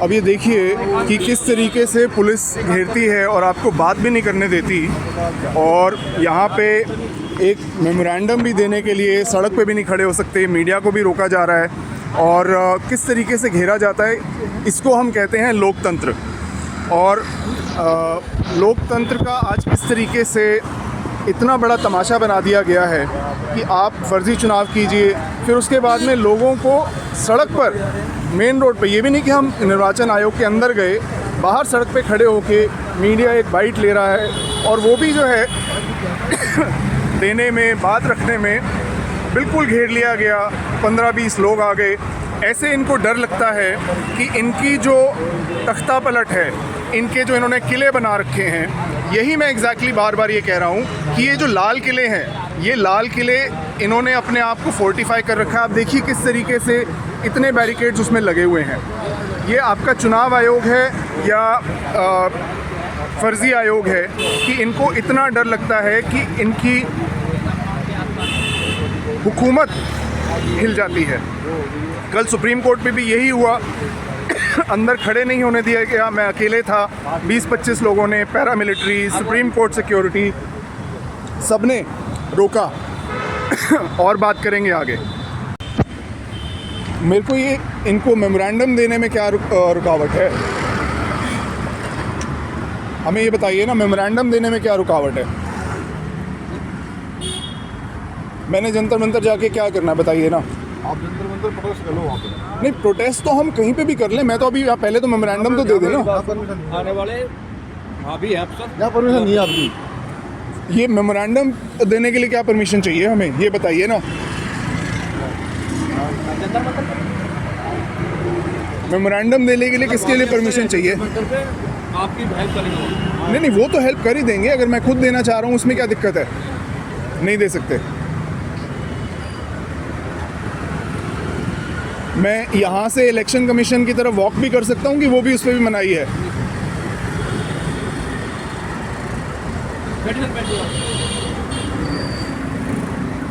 अब ये देखिए कि किस तरीके से पुलिस घेरती है और आपको बात भी नहीं करने देती, और यहाँ पे एक मेमोरेंडम भी देने के लिए सड़क पे भी नहीं खड़े हो सकते, मीडिया को भी रोका जा रहा है, और किस तरीके से घेरा जाता है, इसको हम कहते हैं लोकतंत्र। और लोकतंत्र का आज किस तरीके से इतना बड़ा तमाशा बना दिया गया है कि आप फर्जी चुनाव कीजिए, फिर उसके बाद में लोगों को सड़क पर, मेन रोड पे, ये भी नहीं कि हम निर्वाचन आयोग के अंदर गए, बाहर सड़क पे खड़े होके मीडिया एक बाइट ले रहा है, और वो भी जो है देने में, बात रखने में बिल्कुल घेर लिया गया। 15-20 लोग आ गए। ऐसे इनको डर लगता है कि इनकी जो तख्ता पलट है, इनके जो इन्होंने किले बना रखे हैं, यही मैं एग्जैक्टली बार बार ये कह रहा हूँ कि ये जो लाल किले हैं, ये लाल किले इन्होंने अपने आप को फोर्टिफाई कर रखा है। आप देखिए किस तरीके से इतने बैरिकेड्स उसमें लगे हुए हैं। ये आपका चुनाव आयोग है या फर्जी आयोग है कि इनको इतना डर लगता है कि इनकी हुकूमत हिल जाती है। कल सुप्रीम कोर्ट पे भी यही हुआ। अंदर खड़े नहीं होने दिया गया, मैं अकेले था, 20-25 लोगों ने, पैरामिलिट्री, सुप्रीम कोर्ट सिक्योरिटी, सब ने रोका। और बात करेंगे आगे। मेरे को ये, इनको मेमोरेंडम देने में क्या रुकावट है? हमें ये बताइए ना, मेमोरेंडम देने में क्या रुकावट है? मैंने जंतर मंतर जाके क्या करना, बताइए ना। आप जंतर मंतर प्रोटेस्ट कर लो वहाँ पे। नहीं, प्रोटेस्ट तो हम कहीं पे भी कर लें। मैं तो अभी पहले तो मेमोरेंडम तो दे देना। आने वाले अभी है अफसर, क्या परमिशन नहीं है आपकी? ये मेमोरेंडम देने के लिए क्या परमिशन चाहिए हमें, ये बताइए ना। मेमोरेंडम देने के लिए किसके लिए परमिशन चाहिए? आपकी हेल्प करेंगे। नहीं, वो तो हेल्प कर ही देंगे। अगर मैं खुद देना चाह रहा हूँ, उसमें क्या दिक्कत है? नहीं दे सकते। मैं यहाँ से इलेक्शन कमीशन की तरफ वॉक भी कर सकता हूँ कि वो भी, उस पर भी मनाही है।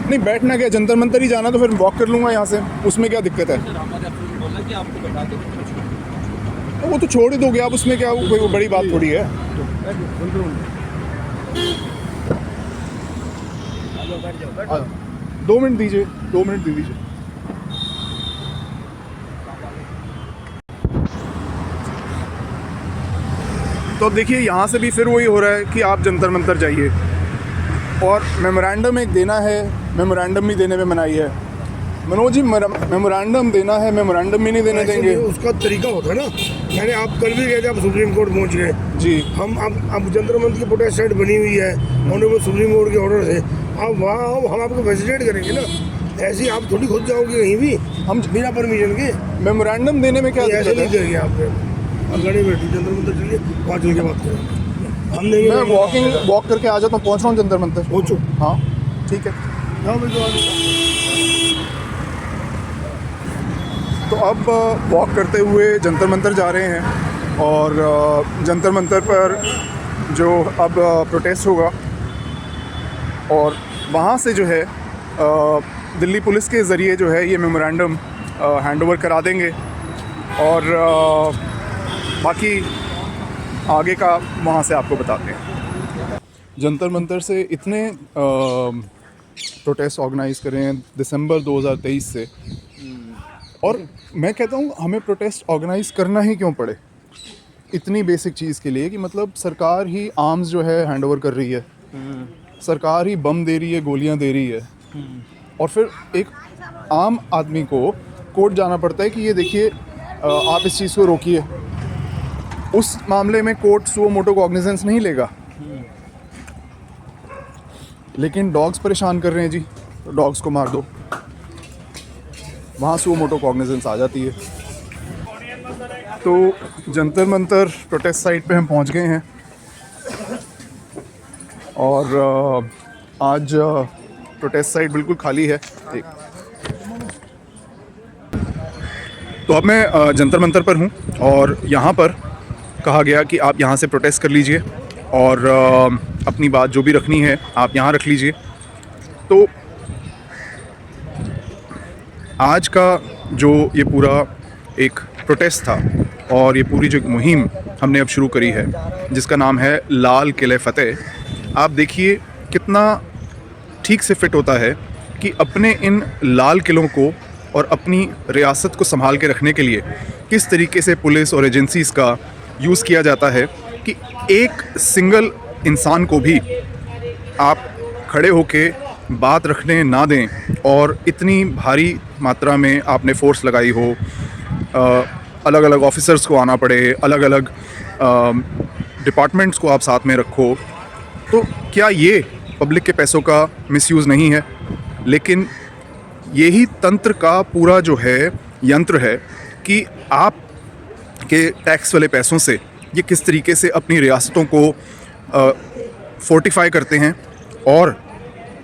नहीं, बैठना क्या, जंतर मंतर ही जाना तो फिर वॉक कर लूँगा यहाँ से, उसमें क्या दिक्कत है? वो तो छोड़ ही दोगे आप, उसमें क्या कोई बड़ी बात थोड़ी है। 2 मिनट दीजिए, 2 मिनट दे दीजिए। तो देखिए, यहाँ से भी फिर वही हो रहा है कि आप जंतर मंतर जाइए, और मेमोरेंडम एक देना है, मेमोरेंडम भी देने में मनाही है। मनोज जी, मेमोरेंडम देना है, मेमोरेंडम भी नहीं देने देंगे। उसका तरीका होता है ना। मैंने आप कल भी गए थे, आप सुप्रीम कोर्ट पहुँच गए जी। हम अब जंतर मंतर की प्रोटेस्ट साइट बनी हुई है, ऑनरेबल सुप्रीम कोर्ट के ऑर्डर से। आप वहाँ आओ, हम आपको फैसिलिटेट करेंगे ना। ऐसे ही आप थोड़ी खुद जाओगे कहीं भी, हम बिना परमिशन के। मेमोरेंडम देने में क्या ऐसे दिक्कत नहीं है? देंगे आपको। गाड़ी बैठी, जंतर मंतर चलिए, वहाँ चल के बात करें। हम देंगे। मैं वॉक करके आ जाता हूँ, पहुँच रहा हूँ जंतर मंतर। पहुँचो। हाँ ठीक है। हाँ बिल्कुल। तो अब वॉक करते हुए जंतर मंतर जा रहे हैं, और जंतर मंतर पर जो अब प्रोटेस्ट होगा, और वहाँ से जो है दिल्ली पुलिस के ज़रिए जो है ये मेमोरेंडम हैंडओवर करा देंगे, और बाकी आगे का वहाँ से आपको बताते हैं। जंतर मंतर से इतने प्रोटेस्ट ऑर्गेनाइज़ करे हैं दिसंबर 2023 से, और मैं कहता हूँ हमें प्रोटेस्ट ऑर्गेनाइज़ करना ही क्यों पड़े, इतनी बेसिक चीज़ के लिए कि मतलब सरकार ही आर्म्स जो है हैंडओवर कर रही है, सरकार ही बम दे रही है, गोलियां दे रही है, और फिर एक आम आदमी को कोर्ट जाना पड़ता है कि ये देखिए आप इस चीज़ को रोकिए। उस मामले में कोर्ट सुओ मोटो कॉग्निजेंस नहीं लेगा, लेकिन डॉग्स परेशान कर रहे हैं जी, तो डॉग्स को मार दो, वहाँ सुओ मोटो कॉग्निजेंस आ जाती है। तो जंतर मंतर प्रोटेस्ट साइट पे हम पहुँच गए हैं, और आज प्रोटेस्ट साइट बिल्कुल खाली है। तो अब मैं जंतर मंतर पर हूँ, और यहाँ पर कहा गया कि आप यहाँ से प्रोटेस्ट कर लीजिए, और अपनी बात जो भी रखनी है आप यहाँ रख लीजिए। तो आज का जो ये पूरा एक प्रोटेस्ट था, और ये पूरी जो मुहिम हमने अब शुरू करी है जिसका नाम है लाल किले फ़तेह, आप देखिए कितना ठीक से फिट होता है कि अपने इन लाल किलों को और अपनी रियासत को संभाल के रखने के लिए किस तरीके से पुलिस और एजेंसीज़ का यूज़ किया जाता है कि एक सिंगल इंसान को भी आप खड़े होके बात रखने ना दें, और इतनी भारी मात्रा में आपने फ़ोर्स लगाई हो, अलग अलग ऑफिसर्स को आना पड़े, अलग अलग डिपार्टमेंट्स को आप साथ में रखो, तो क्या ये पब्लिक के पैसों का मिसयूज़ नहीं है? लेकिन यही तंत्र का पूरा जो है यंत्र है कि आप के टैक्स वाले पैसों से ये किस तरीके से अपनी रियासतों को फोर्टिफाई करते हैं और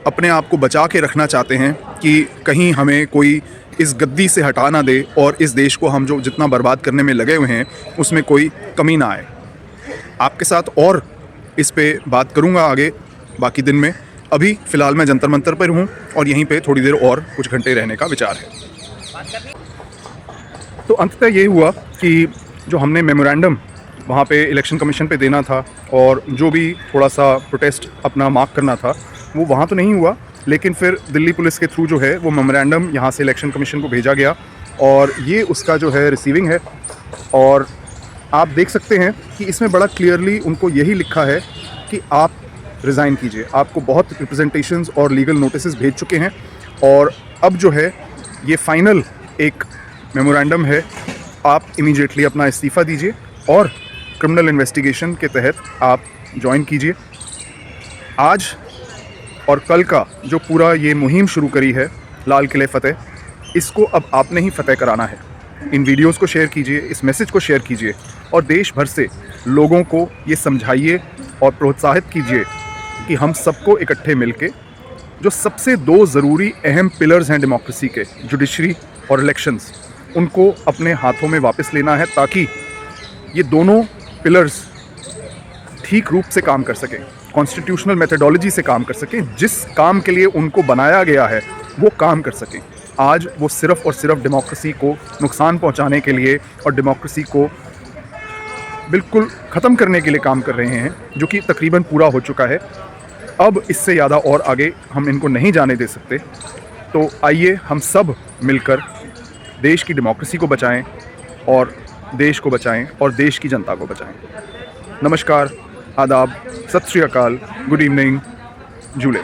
अपने आप को बचा के रखना चाहते हैं कि कहीं हमें कोई इस गद्दी से हटा ना दे और इस देश को हम जो जितना बर्बाद करने में लगे हुए हैं उसमें कोई कमी ना आए। आपके साथ और इस पे बात करूंगा आगे बाकी दिन में। अभी फ़िलहाल मैं जंतर मंतर पर हूँ और यहीं पे थोड़ी देर और कुछ घंटे रहने का विचार है। तो अंततः ये हुआ कि जो हमने मेमोरेंडम वहाँ पे इलेक्शन कमीशन पे देना था और जो भी थोड़ा सा प्रोटेस्ट अपना मार्क करना था वो वहाँ तो नहीं हुआ, लेकिन फिर दिल्ली पुलिस के थ्रू जो है वो मेमोरेंडम यहाँ से इलेक्शन कमीशन को भेजा गया और ये उसका जो है रिसीविंग है। और आप देख सकते हैं कि इसमें बड़ा क्लियरली उनको यही लिखा है कि आप रिज़ाइन कीजिए। आपको बहुत रिप्रेजेंटेशंस और लीगल नोटिस भेज चुके हैं और अब जो है ये फाइनल एक मेमोरेंडम है, आप इमीडिएटली अपना इस्तीफ़ा दीजिए और क्रिमिनल इन्वेस्टिगेशन के तहत आप ज्वाइन कीजिए। आज और कल का जो पूरा ये मुहिम शुरू करी है लाल किले फ़तेह, इसको अब आपने ही फ़तेह कराना है। इन वीडियोस को शेयर कीजिए, इस मैसेज को शेयर कीजिए और देश भर से लोगों को ये समझाइए और प्रोत्साहित कीजिए कि हम सबको इकट्ठे मिलके जो सबसे दो ज़रूरी अहम पिलर्स हैं डेमोक्रेसी के, जुडिशरी और इलेक्शंस, उनको अपने हाथों में वापस लेना है ताकि ये दोनों पिलर्स ठीक रूप से काम कर सकें, कॉन्स्टिट्यूशनल मेथडोलॉजी से काम कर सकें, जिस काम के लिए उनको बनाया गया है वो काम कर सकें। आज वो सिर्फ़ और सिर्फ डेमोक्रेसी को नुकसान पहुंचाने के लिए और डेमोक्रेसी को बिल्कुल ख़त्म करने के लिए काम कर रहे हैं, जो कि तकरीबन पूरा हो चुका है। अब इससे ज़्यादा और आगे हम इनको नहीं जाने दे सकते। तो आइए हम सब मिलकर देश की डेमोक्रेसी को बचाएं और देश को बचाएं और देश की जनता को बचाएं। नमस्कार, आदाब, सत श्री अकाल, गुड इवनिंग, जूले।